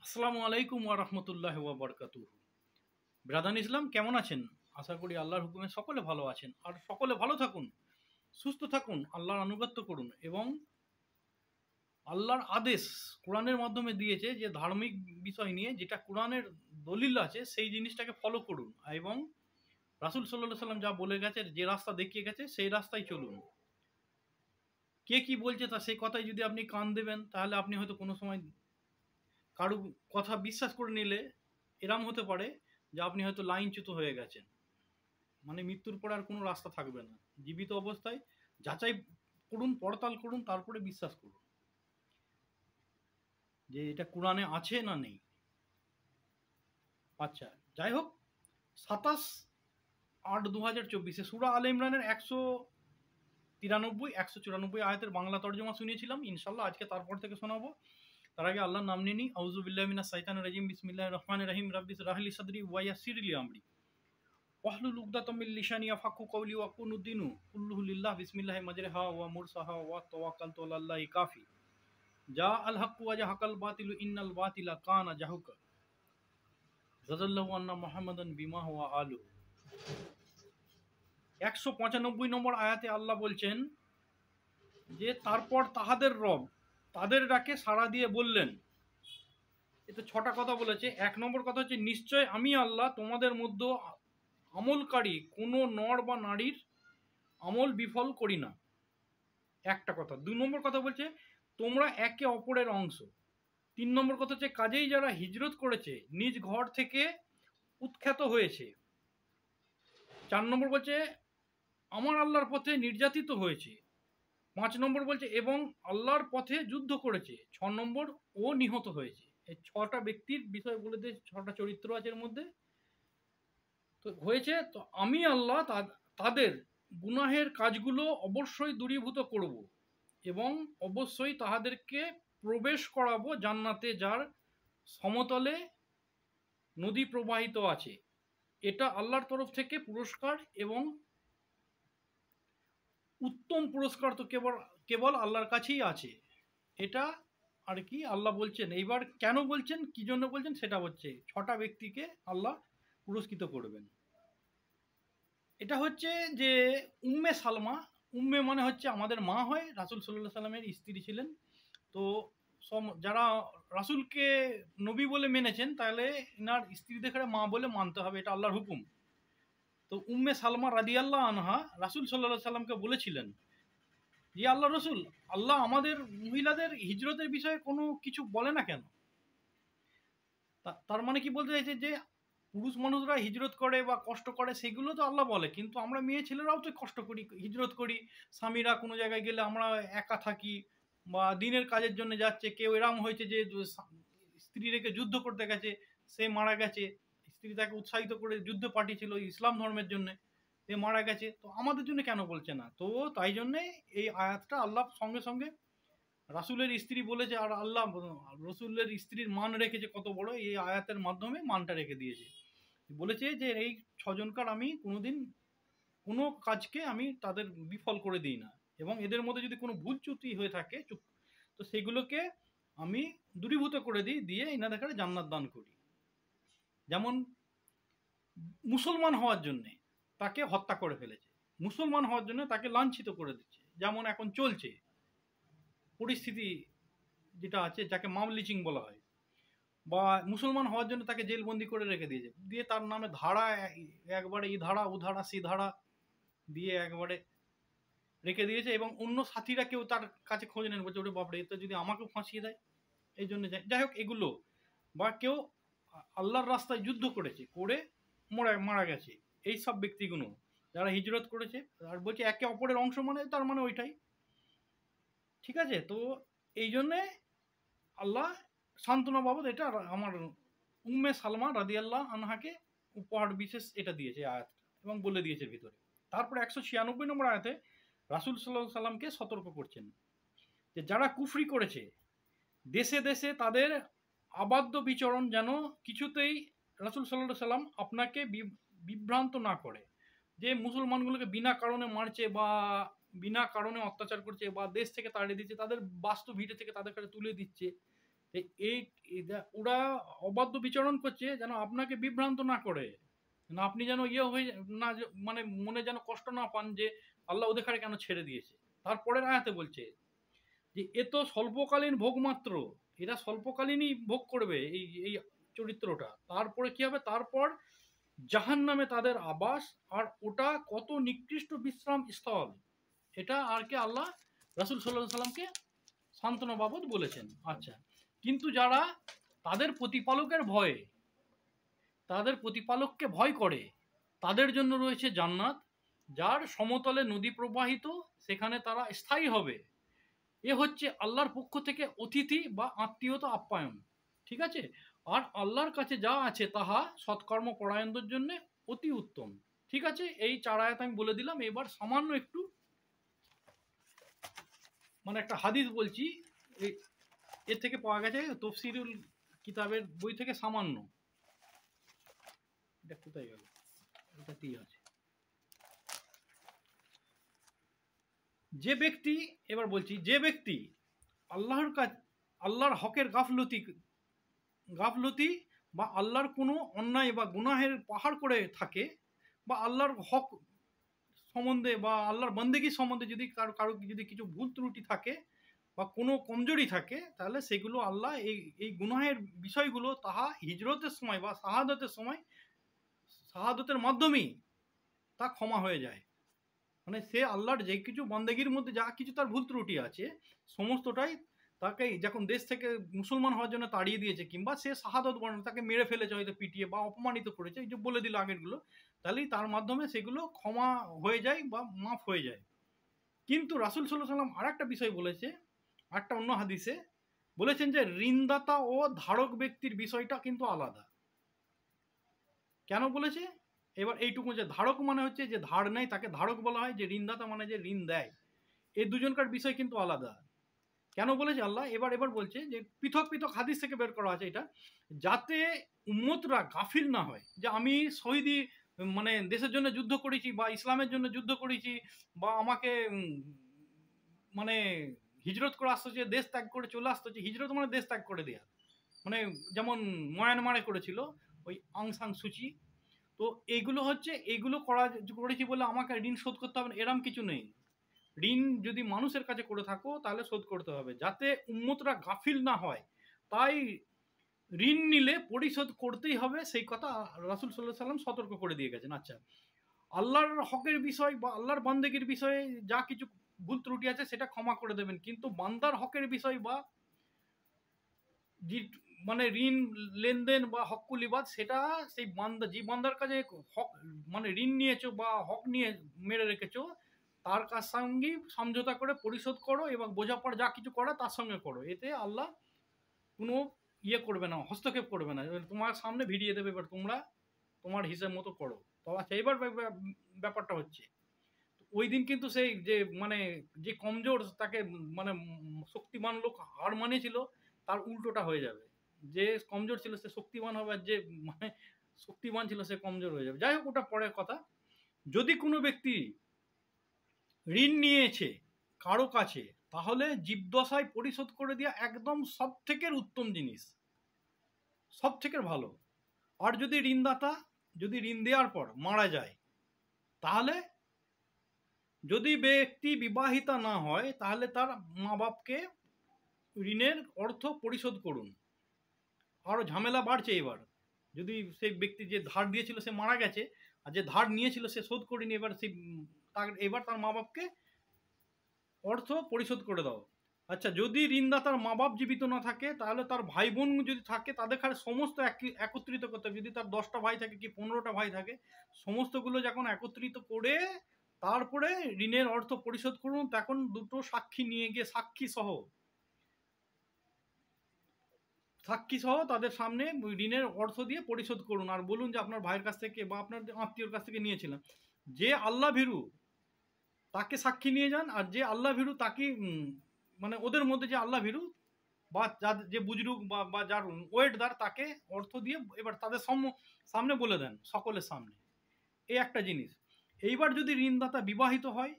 আসসালামু আলাইকুম ওয়া রাহমাতুল্লাহি ওয়া বারাকাতুহু। ব্রাদান ইসলাম কেমন আছেন? আশা করি আল্লাহর হুকুমে সকলে ভালো আছেন। আর সকলে ভালো থাকুন, সুস্থ থাকুন, আল্লাহর আনুগত্য করুন এবং আল্লাহর আদেশ কোরআনের মাধ্যমে দিয়েছে যে ধার্মিক বিষয় নিয়ে যেটা কোরআনের দলিল আছে সেই জিনিসটাকে ফলো করুন এবং রাসূল সাল্লাল্লাহু আলাইহি সাল্লাম যা বলে গেছে, যে রাস্তা দেখিয়ে গেছে সেই রাস্তায় চলুন। কে কি বলছে তা সেই কথায় যদি আপনি কান দেবেন তাহলে আপনি হয়তো কোনো সময় কারো কথা বিশ্বাস করে নিলে এরম হতে পারে যে আপনি হয়তো লাইনচ্যুত হয়ে গেছেন। মানে মৃত্যুর পর আর কোনো রাস্তা থাকবে না। জীবিত অবস্থায় যাচাই করুন, পড়তাল করুন, তারপরে বিশ্বাস করুন যে এটা কোরআনে আছে না নেই। আচ্ছা, যাই হোক, 27/8/2024 সূরা আলে ইমরানের 193 194 আয়াতের বাংলা তর্জমা শুনিয়েছিলাম। ইনশাল্লাহ আজকে তারপর থেকে শোনাবো। তার আগে আল্লাহর নাম নিয়ে নিই। আউযু বিল্লাহি মিনাশ শাইতানির রাজিম। বিসমিল্লাহির রহমানির রহিম। রাব্বি ইশরাহ লি সাদরি ওয়া ইয়াসসির লি আমরি ওয়াহলুল উকদাতাম মিন লিসানি ইয়াফকাহু কওলি ওয়াকুনু দিনু কুল্লুহু লিল্লাহ বিসমিল্লাহি মাজরিহা ওয়া মুরসাহা ওয়া তাওয়াক্কালতু আলাল্লাহি কাফি জা আল হাক্কু ওয়া জাহাকাল বাতিলু ইন্নাল বাতিলা কানা জাহুকা জাযাল্লাহু আন্না মুহাম্মাদান বিমা ওয়া আলু। 195 নম্বর আয়াতে আল্লাহ বলছেন যে তারপর তাহাদের রব তাদের ডাকে সাড়া দিয়ে বললেন। এতে ছটা কথা বলেছে। এক নম্বর কথা হচ্ছে, নিশ্চয় আমি আল্লাহ তোমাদের মধ্যে আমলকারী কোনো নর বা নারীর আমল বিফল করি না। একটা কথা। ২ নম্বর কথা বলছে, তোমরা একে অপরের অংশ। ৩ নম্বর কথা হচ্ছে, কাজেই যারা হিজরত করেছে নিজ ঘর থেকে উৎখ্যাত হয়েছে। ৪ নম্বর বলছে, আমার আল্লাহর পথে নির্যাতিত হয়েছে। ৫ নম্বর বলছে, এবং আল্লাহর পথে যুদ্ধ করেছে। ৬ নম্বর, ও নিহত হয়েছে। এই ৬টা ব্যক্তির বিষয় বলে দিয়ে ৬টা চরিত্র আছে এর মধ্যে। তো হয়েছে তো আমি আল্লাহ তাদের গুনাহের কাজগুলো অবশ্যই দূরীভূত করব এবং অবশ্যই তাহাদেরকে প্রবেশ করাবো জান্নাতে, যার সমতলে নদী প্রবাহিত আছে। এটা আল্লাহর তরফ থেকে পুরস্কার এবং উত্তম পুরস্কার তো কেবল কেবল আল্লাহর কাছেই আছে। এটা আর কি আল্লাহ বলছেন। এইবার কেন বলছেন, কি জন্য বলছেন, সেটা হচ্ছে ৬টা ব্যক্তিকে আল্লাহ পুরস্কৃত করবেন। এটা হচ্ছে যে উম্মে সালমা। উম্মে মানে হচ্ছে আমাদের মা হয়, রাসূল সাল্লাল্লাহু আলাইহি সাল্লামের স্ত্রী ছিলেন। তো যারা রাসূলকে নবী বলে মেনেছেন তাহলে এনার স্ত্রীদের মা বলে মানতে হবে, এটা আল্লাহর হুকুম। তো উম্মে সালমা রাদিয়াল্লাহু আনহা রাসূল সাল্লাল্লাহু আলাইহি সাল্লামকে বলেছিলেন যে আল্লাহ রসুল, আল্লাহ আমাদের মহিলাদের হিজরতের বিষয়ে কোনো কিছু বলে না কেন? তার মানে কি বলতে চাইছে যে পুরুষ মানুষরা হিজরত করে বা কষ্ট করে সেগুলো তো আল্লাহ বলে, কিন্তু আমরা মেয়ে ছেলেরাও তো কষ্ট করি, হিজরত করি। স্বামীরা কোনো জায়গায় গেলে আমরা একা থাকি বা দিনের কাজের জন্য যাচ্ছে, কেউ এরম হয়েছে যে স্ত্রী রেখে যুদ্ধ করতে গেছে, সে মারা গেছে, স্ত্রী তাকে উৎসাহিত করে যুদ্ধে পাঠিয়েছিল ইসলাম ধর্মের জন্য, সে মারা গেছে, তো আমাদের জন্য কেন বলছে না? তো তাই জন্যে এই আয়াতটা আল্লাহ সঙ্গে সঙ্গে রাসূলের স্ত্রী বলেছে, আর আল্লাহ রসুলের স্ত্রীর মান রেখেছে কত বড়, এই আয়াতের মাধ্যমে মানটা রেখে দিয়েছে। বলেছে যে এই ছজনকার আমি কোনোদিন কোনো কাজকে আমি তাদের বিফল করে দিই না, এবং এদের মধ্যে যদি কোনো ভুল ত্রুটি হয়ে থাকে তো সেগুলোকে আমি দূরীভূত করে দিই, দিয়ে এনাদের জান্নাত দান করি। যেমন মুসলমান হওয়ার জন্যে তাকে হত্যা করে ফেলেছে, মুসলমান হওয়ার জন্য তাকে লাঞ্ছিত করে দিচ্ছে, যেমন এখন চলছে পরিস্থিতি যেটা আছে, যাকে মাম লিচিং বলা হয়। বা মুসলমান হওয়ার জন্য তাকে জেলবন্দি করে রেখে দিয়েছে, দিয়ে তার নামে ধারা একবারে ই ধারা ও ধারা সি ধারা দিয়ে একবারে রেখে দিয়েছে, এবং অন্য সাথীরা কেউ তার কাছে খোঁজ নেন, বলছে ওরে বাপরে, তো যদি আমাকেও ফাঁসিয়ে দেয়। এই জন্য যাই হোক এগুলো, বা কেউ আল্লাহর রাস্তায় যুদ্ধ করেছে, করে মারা গেছে, এই সব ব্যক্তিগুলো যারা হিজরত করেছে। আর বলছে একে অপরের অংশ, মানে তার মানে ওইটাই ঠিক আছে। তো এই জন্যে আল্লাহ সান্ত্বনা বাবদ এটা আমার উম্মে সালমা রাদিয়াল্লাহু আনহাকে উপহার বিশেষ এটা দিয়েছে আয়াতটা, এবং বলে দিয়েছে ভিতরে। তারপর 196 নম্বর আয়াতে রাসূল সাল্লাল্লাহু আলাইহি সাল্লামকে সতর্ক করছেন যে যারা কুফরি করেছে দেশে দেশে তাদের অবাধ্য বিচরণ যেন কিছুতেই রাসূল সাল্লাল্লাহু আলাইহি সাল্লাম আপনাকে বিভ্রান্ত না করে, যে মুসলমানগুলোকে বিনা কারণে মারছে বা বিনা কারণে অত্যাচার করছে বা দেশ থেকে তাড়িয়ে দিচ্ছে, তাদের বাস্তু ভিটে থেকে তাদের কাছে তুলে দিচ্ছে, এই ওরা অবাধ্য বিচরণ করছে যেন আপনাকে বিভ্রান্ত না করে, না আপনি যেন ইয়ে হয়ে না মানে মনে যেন কষ্ট না পান যে আল্লাহ ওদের কেন ছেড়ে দিয়েছে। তারপরের আয়াতে বলছে যে এ তো স্বল্পকালীন ভোগ মাত্র, এরা স্বল্পকালীনই ভোগ করবে এই এই চরিত্রটা, তারপরে কি হবে, তারপর জাহান্নামে তাদের আবাস, আর ওটা কত নিকৃষ্ট বিশ্রাম স্থল। এটা আর কি আল্লাহ রাসূল সাল্লাল্লাহু আলাইহি সাল্লামকে সান্ত্বনা বাবদ বলেছেন। আচ্ছা, কিন্তু যারা তাদের প্রতিপালকের ভয়ে, তাদের প্রতিপালককে ভয় করে, তাদের জন্য রয়েছে জান্নাত, যার সমতলে নদী প্রবাহিত, সেখানে তারা স্থায়ী হবে। এ হচ্ছে আল্লাহর পক্ষ থেকে অতিথি বা আত্মীয়তা আপ্যায়ন। ঠিক আছে? আর আল্লাহর কাছে যা আছে তাহা সৎকর্ম পরায়ণদের জন্য অতি উত্তম। ঠিক আছে, এই 4 আয়াত আমি বলে দিলাম। এবার সামান্য একটু মানে একটা হাদিস বলছি, এর থেকে পাওয়া গেছে তফসিরুল কিতাবের বই থেকে সামান্য। এটা কোথায় গেল? এটাতেই আছে। যে ব্যক্তি, এবার বলছি, যে ব্যক্তি আল্লাহর কাছে আল্লাহর হকের গাফলতি বা আল্লাহর কোনো অন্যায় বা গুনাহের পাহাড় করে থাকে, বা আল্লাহর হক সম্বন্ধে বা আল্লাহর বন্দেগী সম্বন্ধে যদি কারো কারো যদি কিছু ভুল ত্রুটি থাকে বা কোনো কমজোরি থাকে, তাহলে সেগুলো আল্লাহ এই এই গুনাহের বিষয়গুলো তাহা হিজরতের সময় বা শাহাদতের মাধ্যমেই তা ক্ষমা হয়ে যায়। মানে সে আল্লাহর যে কিছু বন্দেগীর মধ্যে যা কিছু তার ভুল ত্রুটি আছে, সমস্তটাই তাকে যখন দেশ থেকে মুসলমান হওয়ার জন্য তাড়িয়ে দিয়েছে, কিংবা সে শাহাদত বরণ তাকে মেরে ফেলেছে হয়তো পিটিয়ে বা অপমানিত করেছে, এই যে বলে দিল আগেরগুলো, তাহলেই তার মাধ্যমে সেগুলো ক্ষমা হয়ে যায় বা মাফ হয়ে যায়। কিন্তু রাসূল সাল্লাল্লাহু আলাইহি ওয়াসাল্লাম আর একটা বিষয় বলেছে, একটা অন্য হাদিসে বলেছেন যে ঋণদাতা ও ধারক ব্যক্তির বিষয়টা কিন্তু আলাদা। কেন বলেছে? এবার এইটুকু, যে ধারক মানে হচ্ছে যে ধার নেয় তাকে ধারক বলা হয়, যে ঋণদাতা মানে যে ঋণ দেয়, এই দুজনকার বিষয় কিন্তু আলাদা। কেন বলেছে আল্লাহ? এবার বলছে যে পৃথক পৃথক হাদিস থেকে বের করা আছে এটা, যাতে উম্মতরা গাফিল না হয় যে আমি শহীদি মানে দেশের জন্য যুদ্ধ করেছি বা ইসলামের জন্য যুদ্ধ করেছি, বা আমাকে মানে হিজরত করে আসতে হচ্ছে, দেশ ত্যাগ করে চলে আসতে হচ্ছে। হিজরত মানে দেশ ত্যাগ করে দেয়া, মানে যেমন মায়ানমারে করেছিল ওই অং সান সুচি। তো এইগুলো হচ্ছে, এইগুলো করেছি বলে আমাকে ঋণ শোধ করতে হবে না, এরম কিছু নেই। ঋণ যদি মানুষের কাছে করে থাকো তাহলে শোধ করতে হবে, যাতে উম্মতরা গাফিল না হয়। তাই ঋণ নিলে পরিশোধ করতেই হবে, সেই কথা রাসূল সাল্লাল্লাহু আলাইহি সাল্লাম সতর্ক করে দিয়ে গেছেন। আচ্ছা, আল্লাহর হকের বিষয় বা আল্লাহর বান্দেগীর বিষয়ে যা কিছু ভুল ত্রুটি আছে সেটা ক্ষমা করে দেবেন, কিন্তু বান্দার হকের বিষয় বা মানে ঋণ লেনদেন বা হক্কুলিবাদ, সেটা সেই বান্দা, যে বান্দার কাছে হক মানে ঋণ নিয়েছো বা হক নিয়ে মেরে রেখেছো, তার কাছ সঙ্গেই সমঝোতা করে পরিশোধ করো, এবং বোঝাপড়া যা কিছু করা তার সঙ্গে করো। এতে আল্লাহ কোনো ইয়ে করবে না, হস্তক্ষেপ করবে না, তোমার সামনে ভিড়িয়ে দেবে, এবার তোমরা তোমার হিসেব মতো করো। তো আচ্ছা, এবার ব্যাপারটা হচ্ছে, ওই দিন কিন্তু সেই যে মানে যে কমজোর তাকে মানে শক্তিমান লোক হার মানিয়েছিল, তার উল্টোটা হয়ে যাবে। যে কমজোর ছিল সে শক্তিমান হবে, আর যে মানে শক্তিমান ছিল সে কমজোর হয়ে যাবে। যাই হোক, ওটা পরের কথা। যদি কোনো ব্যক্তি ঋণ নিয়েছে কারো কাছে, তাহলে জীবদশায় পরিশোধ করে দেওয়া একদম সব থেকে উত্তম জিনিস, সব থেকে ভালো। আর যদি ঋণদাতা যদি ঋণ দেওয়ার পর মারা যায়, তাহলে যদি ব্যক্তি বিবাহিতা না হয়, তাহলে তার মা বাপকে ঋণের অর্থ পরিশোধ করুন। আরও ঝামেলা বাড়ছে এবার, যদি সেই ব্যক্তি যে ধার দিয়েছিল সে মারা গেছে, আর যে ধার নিয়েছিল সে শোধ করেনি, এবার সেই এবার তার মা বাপকে অর্থ পরিশোধ করে দাও। আচ্ছা, যদি ঋণদাতার মা বাপ জীবিত না থাকে, তাহলে তার ভাই বোন যদি থাকে তাদের সমস্ত একত্রিত করতে হবে। যদি তার 10টা ভাই থাকে কি 15টা ভাই থাকে, সমস্তগুলো যখন একত্রিত করে তারপরে ঋণের অর্থ পরিশোধ করুন। তখন দুটো সাক্ষী নিয়ে গিয়ে সাক্ষী সহ তাদের সামনে ঋণের অর্থ দিয়ে পরিশোধ করুন, আর বলুন যে আপনার ভাইয়ের কাছ থেকে বা আপনার আত্মীয়র কাছ থেকে নিয়েছিলাম। যে আল্লাহ ভীরু তাকে সাক্ষী নিয়ে যান, আর যে আল্লাহ ভীরু তাকে মানে ওদের মধ্যে যে আল্লাহ ভীরু বা যে বুজরুগ বা যার ওয়েটদার, তাকে অর্থ দিয়ে এবার তাদের সামনে বলে দেন, সকলের সামনে। এই একটা জিনিস। এইবার যদি ঋণদাতা বিবাহিত হয়,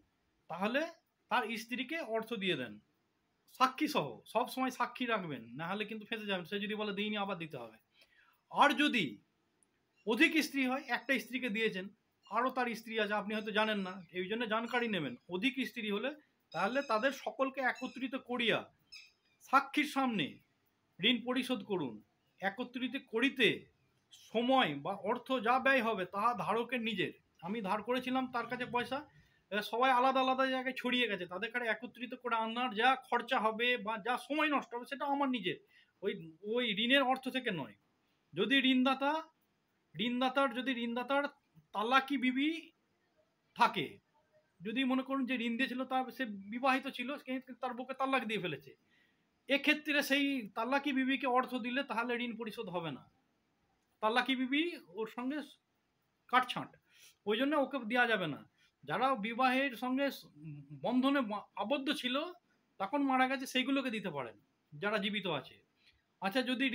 তাহলে তার স্ত্রীকে অর্থ দিয়ে দেন সাক্ষী সহ সব সময় সাক্ষী রাখবেন, না হলে কিন্তু ফেঁসে যাবেন। সে যদি বলে দিইনি আবার দিতে হবে। আর যদি অধিক স্ত্রী হয়, একটা স্ত্রীকে দিয়েছেন, আরও তার স্ত্রী আছে, আপনি হয়তো জানেন না, এই জন্য জানকারি নেবেন। অধিক স্ত্রী হলে তাহলে তাদের সকলকে একত্রিত করিয়া সাক্ষীর সামনে ঋণ পরিশোধ করুন। একত্রিত করিতে সময় বা অর্থ যা ব্যয় হবে তাহা ধারকের নিজের। আমি ধার করেছিলাম তার কাছে পয়সা, এবার সবাই আলাদা আলাদা জায়গায় ছড়িয়ে গেছে, তাদের কাছে একত্রিত করে আনার যা খরচা হবে বা যা সময় নষ্ট হবে সেটা আমার নিজের, ওই ওই ঋণের অর্থ থেকে নয়। যদি ঋণদাতার তালাকি বিবি থাকে, যদি মনে করুন যে ঋণ দিয়েছিল তার সে বিবাহিত ছিল, কিন্তু তার বউকে তালাক দিয়ে ফেলেছে, এক্ষেত্রে সেই তালাকি বিবিকে অর্থ দিলে তাহলে ঋণ পরিশোধ হবে না। তালাকি বিবি ওর সঙ্গে কাটছাঁট, ওই জন্য ওকে দেওয়া যাবে না। যারা বিবাহের সঙ্গে বন্ধনে আবদ্ধ ছিল তখন মারা গেছে, সেইগুলোকে দিতে পারেন যারা জীবিত আছে। আচ্ছা, যদি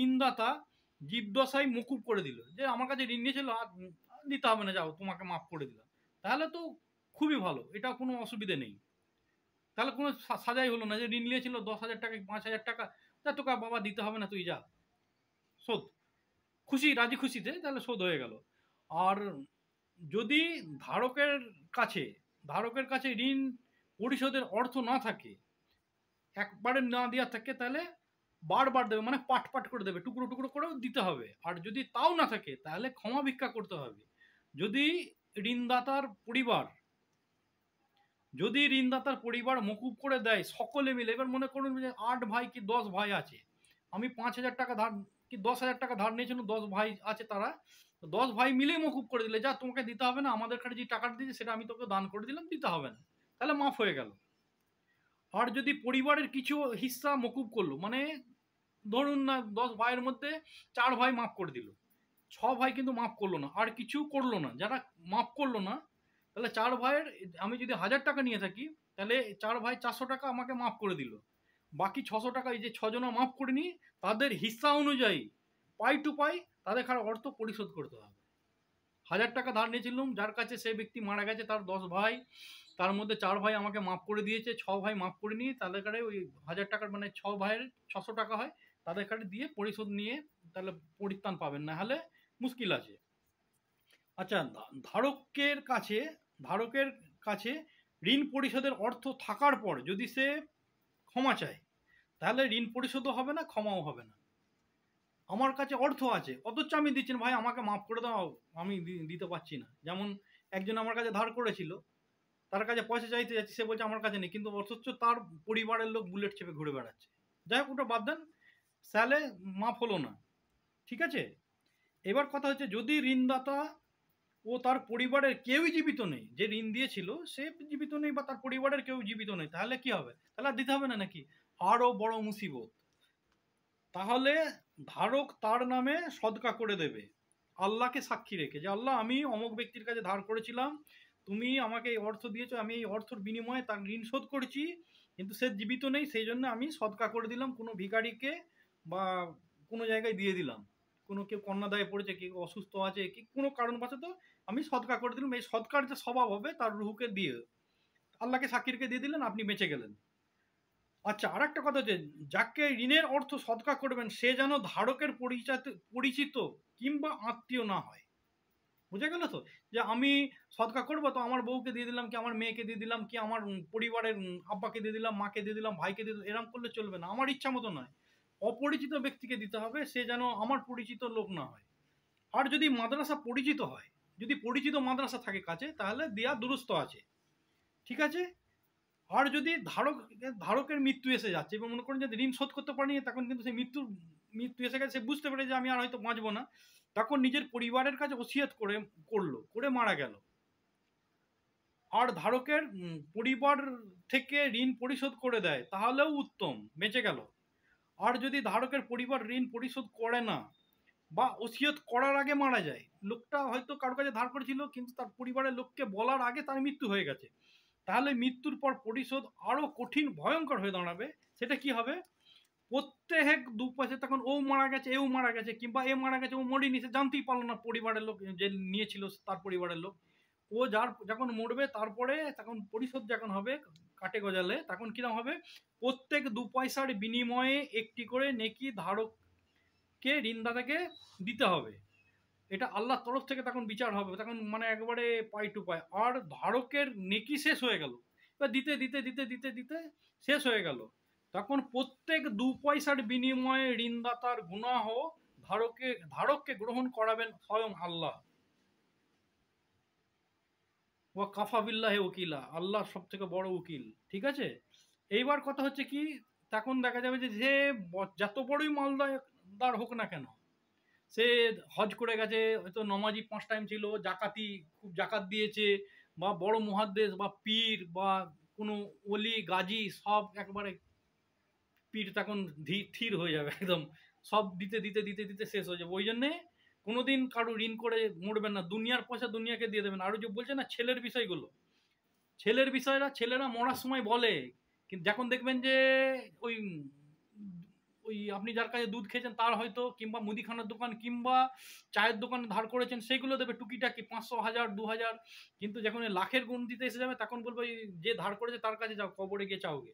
ঋণদাতা জীবদশায় মকুব করে দিল, যে আমার কাছে ঋণ নিয়েছিল আর দিতে হবে না, যাও তোমাকে মাফ করে দিলাম, তাহলে তো খুবই ভালো, এটা কোনো অসুবিধে নেই। তাহলে কোনো সাজাই হলো না, যে ঋণ নিয়েছিল 10,000 টাকা 5,000 টাকা, তা তোকে বাবা দিতে হবে না, তুই যা, শোধ, খুশি রাজি খুশিতে, তাহলে শোধ হয়ে গেল। আর যদি ধারকের কাছে ঋণ পরিশোধের অর্থ না থাকে, একবারে না দেওয়া থাকে, তাহলে বারবার দেবে, মানে পাট পাট করে দেবে, টুকরো টুকরো করেও দিতে হবে। আর যদি তাও না থাকে তাহলে ক্ষমা ভিক্ষা করতে হবে। যদি ঋণদাতার পরিবার মকুব করে দেয় সকলে মিলে, এবার মনে করুন যে 8 ভাই কি 10 ভাই আছে, আমি 5,000 টাকা ধার কি 10,000 টাকা ধার নিয়েছিলাম, 10 ভাই আছে, তারা 10 ভাই মিলে মকুব করে দিলে, যা তোমাকে দিতে হবে না, আমাদের কাছে যে টাকাটা দিয়েছে সেটা আমি তোকে দান করে দিলাম, দিতে হবে না, তাহলে মাফ হয়ে গেল। আর যদি পরিবারের কিছু হিস্সা মকুব করলো, মানে ধরুন না 10 ভাইয়ের মধ্যে 4 ভাই মাফ করে দিল, 6 ভাই কিন্তু মাফ করলো না, আর কিছু করলো না, যারা মাফ করলো না, তাহলে 4 ভাইয়ের, আমি যদি 1,000 টাকা নিয়ে থাকি, তাহলে 4 ভাই 400 টাকা আমাকে মাফ করে দিল, বাকি 600 টাকা এই যে 6 জনা মাফ করিনি তাদের হিস্সা অনুযায়ী পাই টু পাই তাদের অর্থ পরিশোধ করতে হবে। 1,000 টাকা ধার নিয়েছিলাম, যার কাছে সেই ব্যক্তি মারা গেছে, তার 10 ভাই, তার মধ্যে 4 ভাই আমাকে মাফ করে দিয়েছে, 6 ভাই মাফ করিনি, তাদের কাছে ওই 1,000 টাকার মানে 6 ভাইয়ের 600 টাকা হয়, তাদের কাছে দিয়ে পরিশোধ নিয়ে তাহলে পরিত্রাণ পাবেন, না হলে মুশকিল আছে। আচ্ছা, ধারকের কাছে ঋণ পরিশোধের অর্থ থাকার পর যদি সে ক্ষমা চায়, তাহলে ঋণ পরিশোধও হবে না, ক্ষমাও হবে না। আমার কাছে অর্থ আছে অথচ আমি দিচ্ছি না, ভাই আমাকে মাফ করে দাও, আমি দিতে পারছি না। যেমন একজন আমার কাছে ধার করেছিল, তার কাছে পয়সা চাইতে যাচ্ছি, সে বলছে আমার কাছে নেই, কিন্তু অথচ তার পরিবারের লোক বুলেট চেপে ঘুরে বেড়াচ্ছে। যাই হোক, ওটা বাদ দেন, স্যালে মাফ হলো না, ঠিক আছে। এবার কথা হচ্ছে, যদি ঋণদাতা ও তার পরিবারের কেউই জীবিত নেই, যে ঋণ দিয়েছিল সে জীবিত নেই বা তার পরিবারের কেউ জীবিত নেই, তাহলে কি হবে? তাহলে আর দিতে হবে না নাকি? আরো বড় মুসিবত। তাহলে ধারক তার নামে সদকা করে দেবে, আল্লাহকে সাক্ষী রেখে, যে আল্লাহ আমি অমুক ব্যক্তির কাছে ধার করেছিলাম, তুমি আমাকে এই অর্থ দিয়েছো, আমি এই অর্থের বিনিময়ে তার ঋণ শোধ করেছি, কিন্তু সে জীবিত নেই, সেই জন্য আমি সদকা করে দিলাম কোনো ভিখারিকে, বা কোনো জায়গায় দিয়ে দিলাম, কোনো কেউ কন্যাদায়ে পড়েছে, কেউ অসুস্থ আছে, কি কোনো কারণবশত আমি সদকা করে দিলাম, এই সদকার যে স্বভাব হবে তার রুহুকে দিয়ে আল্লাহকে সাক্ষী রেখে দিয়ে দিলেন, আপনি বেঁচে গেলেন। আচ্ছা, আর একটা কথা হচ্ছে, যাকে ঋণের অর্থ সদকা করবেন সে যেন ধারকের পরিচিত কিংবা আত্মীয় না হয়। বুঝে গেল তো? যে আমি সদকা করবো, তো আমার বউকে দিয়ে দিলাম, কি আমার মেয়েকে দিয়ে দিলাম, কি আমার পরিবারের আব্বাকে দিয়ে দিলাম, মাকে দিয়ে দিলাম, ভাইকে দিয়ে দিলাম, এরম করলে চলবে না, আমার ইচ্ছা মতো নয়, অপরিচিত ব্যক্তিকে দিতে হবে, সে যেন আমার পরিচিত লোক না হয়। আর যদি মাদ্রাসা পরিচিত হয়, যদি পরিচিত মাদ্রাসা থাকে কাছে, তাহলে দেয়া দুরুস্ত আছে, ঠিক আছে। আর যদি ধারকের মৃত্যু এসে যাচ্ছে, এবং মনে করেন যে ঋণ শোধ করতে পারেনি, তখন কিন্তু সেই মৃত্যু এসে গেছে, সে বুঝতে পারে যে আমি আর হয়তো বাঁচবো না, তখন নিজের পরিবারের কাছে ওসিয়ত করে মারা গেল। আর ধারকের পরিবার থেকে ঋণ পরিশোধ করে দেয়, তাহলেও উত্তম, বেঁচে গেল। আর যদি ধারকের পরিবার ঋণ পরিশোধ করে না, বা ওসিয়ত করার আগে মারা যায়, লোকটা হয়তো কারো কাছে ধার করেছিল, কিন্তু তার পরিবারের লোককে বলার আগে তার মৃত্যু হয়ে গেছে, তাহলে মৃত্যুর পর পরিশোধ আরো কঠিন ভয়ঙ্কর হয়ে দাঁড়াবে। সেটা কি হবে? প্রত্যেক 2 পয়সা, তখন ও মারা গেছে, এও মারা গেছে, কিংবা এ মারা গেছে, ও মরিনি, সে জানতেই পারলো না, পরিবারের লোক যে নিয়েছিল তার পরিবারের লোক, ও যখন মরবে তারপরে তখন পরিশোধ যখন হবে, কাটে গজালে তখন কিরকম হবে, প্রত্যেক 2 পয়সার বিনিময়ে একটি করে নেকি ধারককে ঋণদাতাকে দিতে হবে। এটা আল্লাহর তরফ থেকে তখন বিচার হবে, তখন মানে একবারে পাই টু পাই। আর ধারকের নেকি শেষ হয়ে গেল, এবার দিতে দিতে দিতে দিতে দিতে শেষ হয়ে গেল, তখন প্রত্যেক 2 পয়সার বিনিময়ে ঋণদাতার গুনাহ ধারককে গ্রহণ করাবেন স্বয়ং আল্লাহ। ওয়া কাফা বিল্লাহি ওকিলা, আল্লাহ সব থেকে বড় উকিল। ঠিক আছে, এইবার কথা হচ্ছে কি, তখন দেখা যাবে যে যে যত বড়ই মালদার হোক না কেন, সে হজ করে গেছে, হয়তো নমাজি 5 টাইম ছিল, জাকাতি খুব জাকাত দিয়েছে, বা বড় মুহাদ্দেস বা পীর বা কোনো অলি গাজী সব একবারে পীর তখন থির হয়ে যাবে একদম, সব দিতে দিতে দিতে দিতে শেষ হয়ে যাবে। ওই জন্যে কোনোদিন কারো ঋণ করে মরবেন না, দুনিয়ার পয়সা দুনিয়াকে দিয়ে দেবেন। আরো যে বলছে না ছেলের বিষয়গুলো, ছেলেরা মরার সময় বলে, কিন্তু যখন দেখবেন যে ওই ওই আপনি যার কাছে দুধ খেয়েছেন তার হয়তো, কিংবা মুদিখানার দোকান কিংবা চায়ের দোকান ধার করেছেন, সেইগুলো দেবে টুকিটাকি 500 1000 2000, কিন্তু যখন লাখের গুণ দিতে এসে যাবে তখন বলবো যে ধার করেছে তার কাছে যাও, কবরে গিয়ে চাওগে।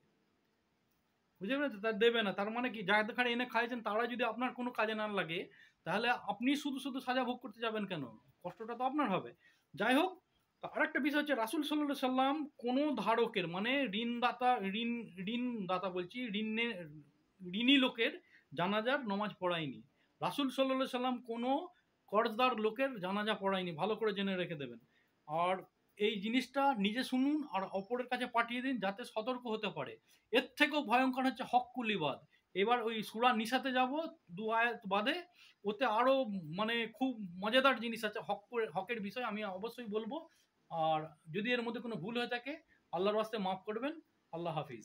বুঝতে পেরেছেন? তার দেবে না, তার মানে কি যাদের ঘরে এনে খাইয়েছেন তারা যদি আপনার কোনো কাজে না লাগে, তাহলে আপনি শুধু শুধু সাজা ভোগ করতে যাবেন কেন? কষ্টটা তো আপনার হবে। যাই হোক, আরেকটা বিষয় হচ্ছে রাসূল সাল্লাল্লাহু আলাইহি সাল্লাম কোনো ধারকের মানে ঋণদাতা বলছি, ঋণী লোকের জানাজার নমাজ পড়ায়নি। রাসূল সাল্লাল্লাহু আলাইহি সাল্লাম কোনো কর্জদার লোকের জানাজা পড়ায়নি, ভালো করে জেনে রেখে দেবেন। আর এই জিনিসটা নিজে শুনুন আর অপরের কাছে পাঠিয়ে দিন, যাতে সতর্ক হতে পারে। এর থেকেও ভয়ঙ্কর হচ্ছে হক্কুল ইবাদ। এবার ওই সূরা নিসাতে যাব 2 আয়াত বাদে, ওতে আরো মানে খুব মজাদার জিনিস আছে হকের বিষয়, আমি অবশ্যই বলবো। আর যদি এর মধ্যে কোনো ভুল হয়ে থাকে আল্লাহর ওয়াস্তে মাফ করবেন। আল্লাহ হাফিজ।